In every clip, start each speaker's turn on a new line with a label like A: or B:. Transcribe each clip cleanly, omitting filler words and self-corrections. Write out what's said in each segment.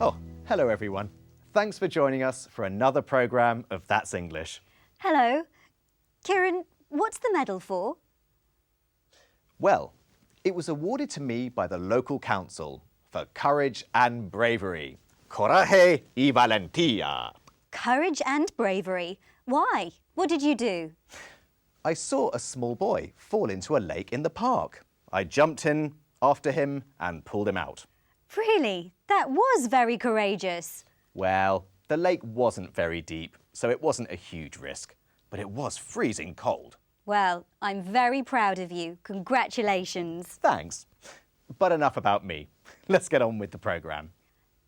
A: Oh, hello everyone. Thanks for joining us for another programme of That's English.
B: Hello. Kieran, what's the medal for?
A: Well, it was awarded to me by the local council for courage and bravery. Coraje y valentía.
B: Courage and bravery. Why? What did you do?
A: I saw a small boy fall into a lake in the park. I jumped in after him and pulled him out.
B: Really? That was very courageous.
A: Well, the lake wasn't very deep, so it wasn't a huge risk, but it was freezing cold.
B: Well, I'm very proud of you. Congratulations.
A: Thanks. But enough about me. Let's get on with the programme.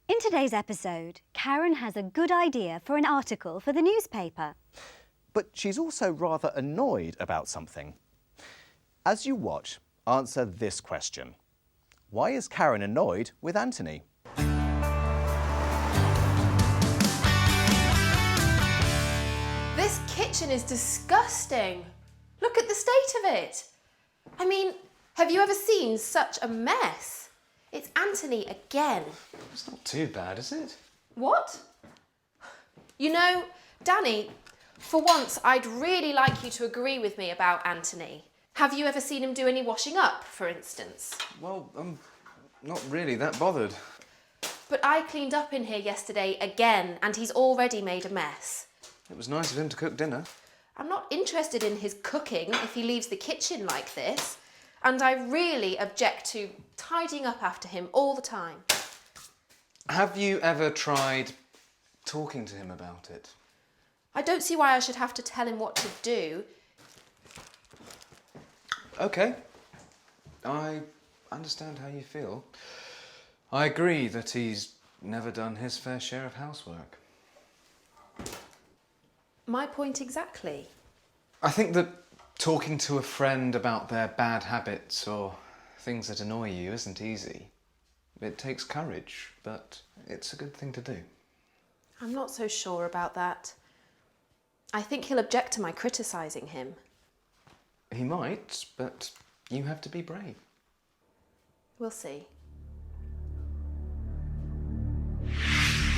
B: In today's episode, Karen has a good idea for an article for the newspaper.
A: But she's also rather annoyed about something. As you watch, answer this question. Why is Karen annoyed with Anthony?
C: This kitchen is disgusting. Look at the state of it. I mean, have you ever seen such a mess? It's Anthony again.
D: It's not too bad, is it?
C: What? You know, Danny, for once I'd really like you to agree with me about Anthony. Have you ever seen him do any washing up, for instance?
D: Well, I'm not really that bothered.
C: But I cleaned up in here yesterday again, and he's already made a mess.
D: It was nice of him to cook dinner.
C: I'm not interested in his cooking if he leaves the kitchen like this. And I really object to tidying up after him all the time.
D: Have you ever tried talking to him about it?
C: I don't see why I should have to tell him what to do.
D: OK. I understand how you feel. I agree that he's never done his fair share of housework.
C: My point exactly.
D: I think that talking to a friend about their bad habits or things that annoy you isn't easy. It takes courage, but it's a good thing to do.
C: I'm not so sure about that. I think he'll object to my criticising him.
D: He might, but you have to be brave.
C: We'll see.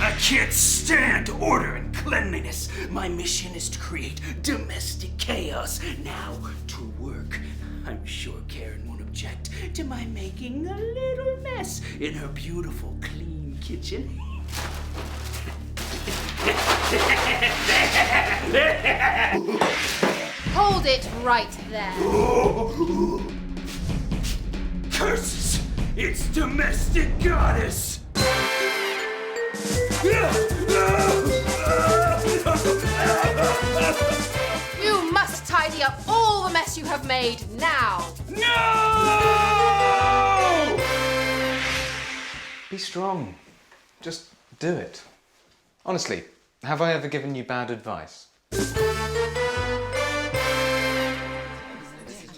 E: I can't stand order and cleanliness. My mission is to create domestic chaos. Now to work. I'm sure Karen won't object to my making a little mess in her beautiful, clean kitchen.
C: Hold it right there.
E: Curses! It's domestic goddess!
C: You must tidy up all the mess you have made now.
E: No!
D: Be strong. Just do it. Honestly, have I ever given you bad advice?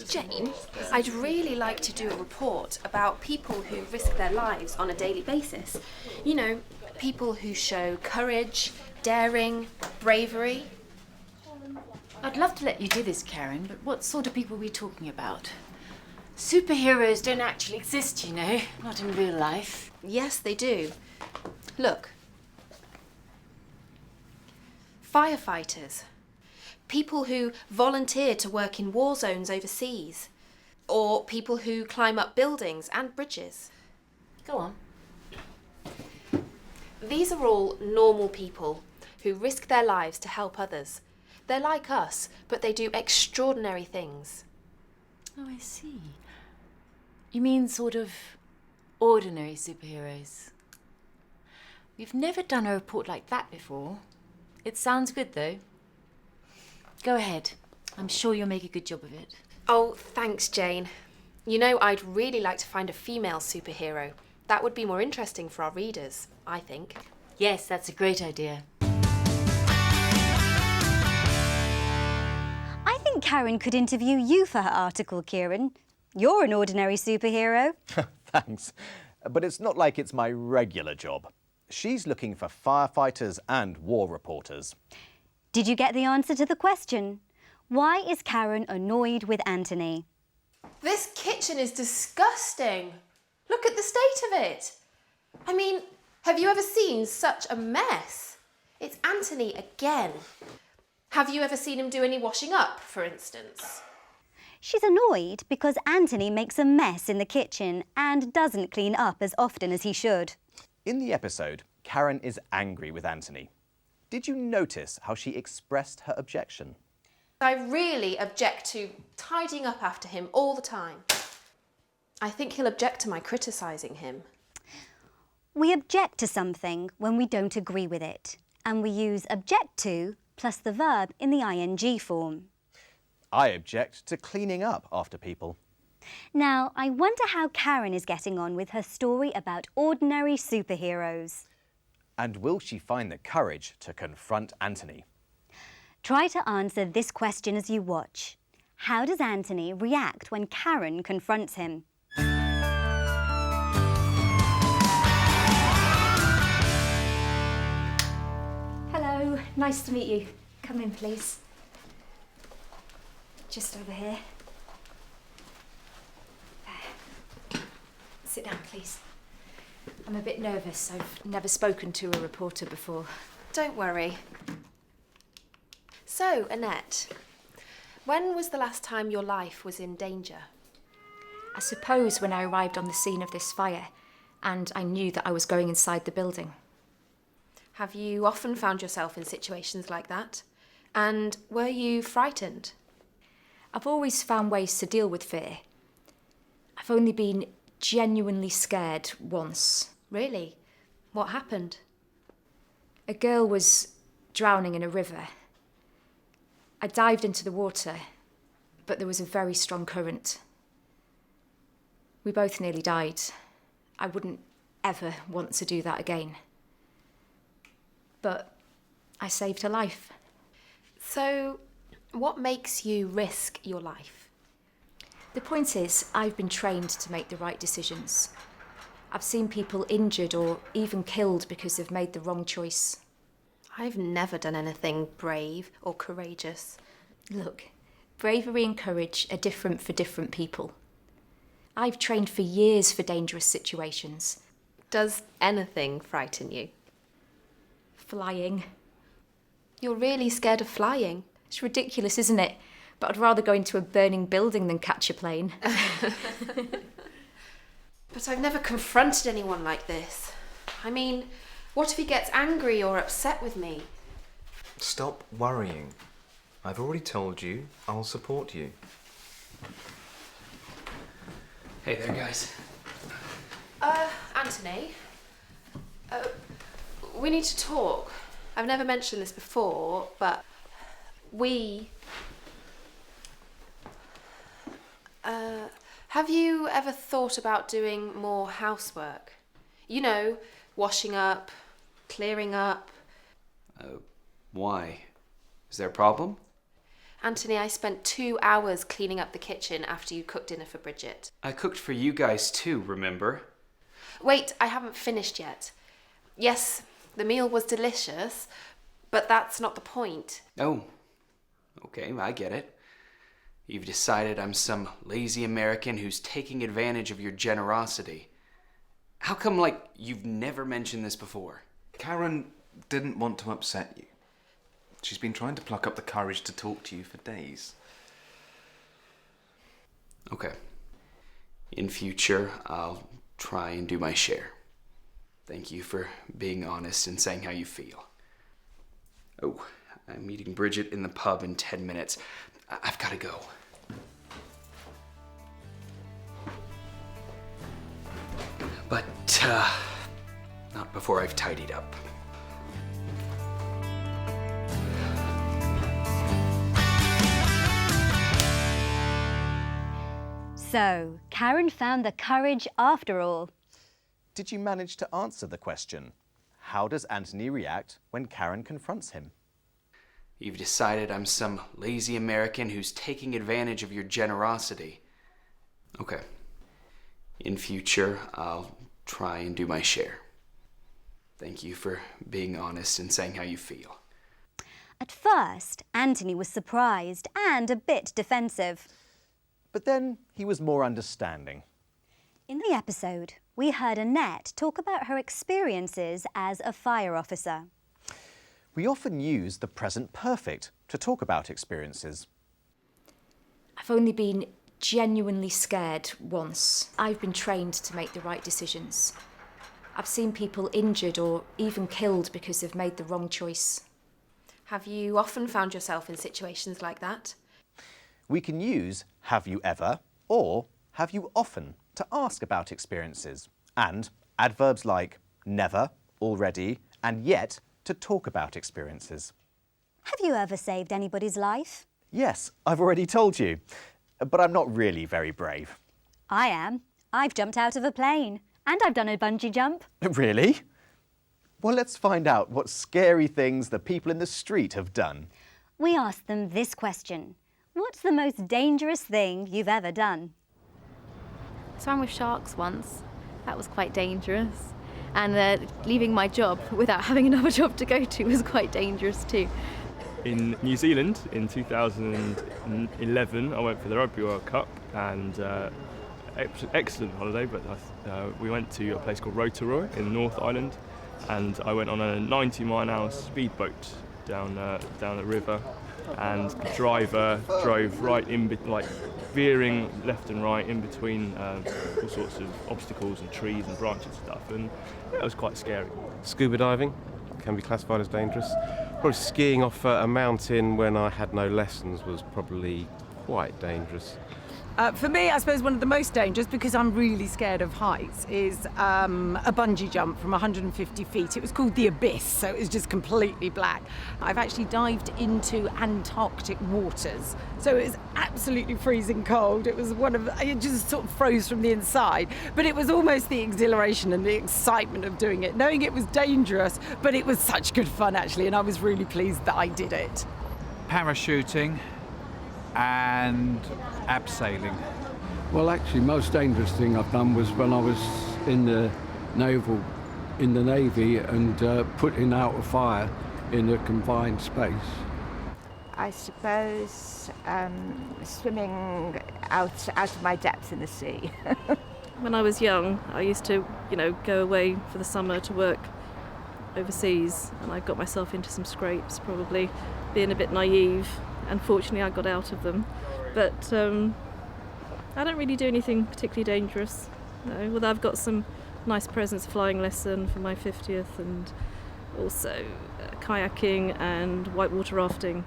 C: Jane, I'd really like to do a report about people who risk their lives on a daily basis. You know, people who show courage, daring, bravery.
F: I'd love to let you do this, Karen, but what sort of people are we talking about? Superheroes don't actually exist, you know, not in real life.
C: Yes, they do. Look. Firefighters. People who volunteer to work in war zones overseas. Or people who climb up buildings and bridges.
F: Go on.
C: These are all normal people who risk their lives to help others. They're like us, but they do extraordinary things.
F: Oh, I see. You mean sort of ordinary superheroes? We've never done a report like that before. It sounds good, though. Go ahead. I'm sure you'll make a good job of it.
C: Oh, thanks, Jane. You know, I'd really like to find a female superhero. That would be more interesting for our readers, I think.
F: Yes, that's a great idea.
B: I think Karen could interview you for her article, Kieran. You're an ordinary superhero.
A: Thanks. But it's not like it's my regular job. She's looking for firefighters and war reporters.
B: Did you get the answer to the question? Why is Karen annoyed with Anthony?
C: This kitchen is disgusting. Look at the state of it. I mean, Have you ever seen such a mess? It's Anthony again. Have you ever seen him do any washing up, for instance?
B: She's annoyed because Anthony makes a mess in the kitchen and doesn't clean up as often as he should.
A: In the episode, Karen is angry with Anthony. Did you notice how she expressed her objection?
C: I really object to tidying up after him all the time. I think he'll object to my criticising him.
B: We object to something when we don't agree with it, and we use object to plus the verb in the ing form.
A: I object to cleaning up after people.
B: Now, I wonder how Karen is getting on with her story about ordinary superheroes.
A: And will she find the courage to confront Anthony?
B: Try to answer this question as you watch. How does Anthony react when Karen confronts him?
G: Hello, nice to meet you. Come in, please. Just over here. There. Sit down, please. I'm a bit nervous. I've never spoken to a reporter before.
C: Don't worry. So, Annette, when was the last time your life was in danger?
G: I suppose when I arrived on the scene of this fire and I knew that I was going inside the building.
C: Have you often found yourself in situations like that? And were you frightened?
G: I've always found ways to deal with fear. I've only been genuinely scared once.
C: Really? What happened?
G: A girl was drowning in a river. I dived into the water, but there was a very strong current. We both nearly died. I wouldn't ever want to do that again. But I saved her life.
C: So, what makes you risk your life?
G: The point is, I've been trained to make the right decisions. I've seen people injured or even killed because they've made the wrong choice.
C: I've never done anything brave or courageous.
G: Look, bravery and courage are different for different people. I've trained for years for dangerous situations.
C: Does anything frighten you?
G: Flying.
C: You're really scared of flying?
G: It's ridiculous, isn't it? But I'd rather go into a burning building than catch a plane.
C: But I've never confronted anyone like this. I mean, what if he gets angry or upset with me?
D: Stop worrying. I've already told you I'll support you.
E: Hey there, guys.
C: Anthony, we need to talk. I've never mentioned this before, but have you ever thought about doing more housework? You know, washing up, clearing up.
E: Why? Is there a problem?
C: Anthony, I spent 2 hours cleaning up the kitchen after you cooked dinner for Bridget.
E: I cooked for you guys too, remember?
C: Wait, I haven't finished yet. Yes, the meal was delicious, but that's not the point.
E: Oh, okay, I get it. You've decided I'm some lazy American who's taking advantage of your generosity. How come, you've never mentioned this before?
D: Karen didn't want to upset you. She's been trying to pluck up the courage to talk to you for days.
E: Okay. In future, I'll try and do my share. Thank you for being honest and saying how you feel. Oh, I'm meeting Bridget in the pub in 10 minutes. I've got to go. But, not before I've tidied up.
B: So, Karen found the courage after all.
A: Did you manage to answer the question? How does Anthony react when Karen confronts him?
E: You've decided I'm some lazy American who's taking advantage of your generosity. Okay. In future, I'll try and do my share. Thank you for being honest and saying how you feel.
B: At first, Anthony was surprised and a bit defensive.
A: But then he was more understanding.
B: In the episode, we heard Annette talk about her experiences as a fire officer.
A: We often use the present perfect to talk about experiences.
G: I've only been genuinely scared once. I've been trained to make the right decisions. I've seen people injured or even killed because they've made the wrong choice.
C: Have you often found yourself in situations like that?
A: We can use have you ever or have you often to ask about experiences, and adverbs like never, already, and yet to talk about experiences.
B: Have you ever saved anybody's life?
A: Yes, I've already told you, but I'm not really very brave.
B: I am. I've jumped out of a plane and I've done a bungee jump.
A: Really? Well, let's find out what scary things the people in the street have done.
B: We asked them this question. What's the most dangerous thing you've ever done?
H: Swam with sharks once. That was quite dangerous. And leaving my job without having another job to go to was quite dangerous too.
I: In New Zealand in 2011, I went for the Rugby World Cup, and excellent holiday, but we went to a place called Rotorua in the North Island, and I went on a 90-mile-an-hour speedboat down the river, and the driver drove right in, veering left and right in between all sorts of obstacles and trees and branches and stuff, and it was quite scary.
J: Scuba diving can be classified as dangerous. Probably skiing off a mountain when I had no lessons was probably quite dangerous.
K: For me, I suppose one of the most dangerous, because I'm really scared of heights, is a bungee jump from 150 feet. It was called the Abyss, so it was just completely black. I've actually dived into Antarctic waters, so it was absolutely freezing cold. It just sort of froze from the inside, but it was almost the exhilaration and the excitement of doing it, knowing it was dangerous, but it was such good fun actually, and I was really pleased that I did it.
L: Parachuting and abseiling.
M: Well, actually, most dangerous thing I've done was when I was in the Navy and putting out a fire in a confined space.
N: I suppose swimming out of my depth in the sea.
O: When I was young, I used to, go away for the summer to work overseas, and I got myself into some scrapes, probably being a bit naive. Unfortunately, I got out of them, but I don't really do anything particularly dangerous. No, although I've got some nice presents, flying lesson for my 50th, and also kayaking and whitewater rafting.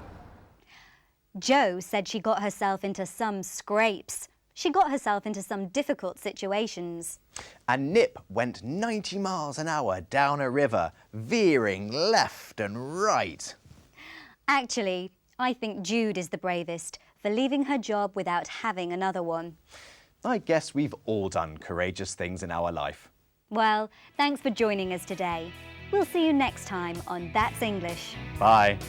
B: Jo said she got herself into some scrapes. She got herself into some difficult situations.
A: And Nip went 90 miles an hour down a river, veering left and right.
B: Actually, I think Jude is the bravest for leaving her job without having another one.
A: I guess we've all done courageous things in our life.
B: Well, thanks for joining us today. We'll see you next time on That's English.
A: Bye.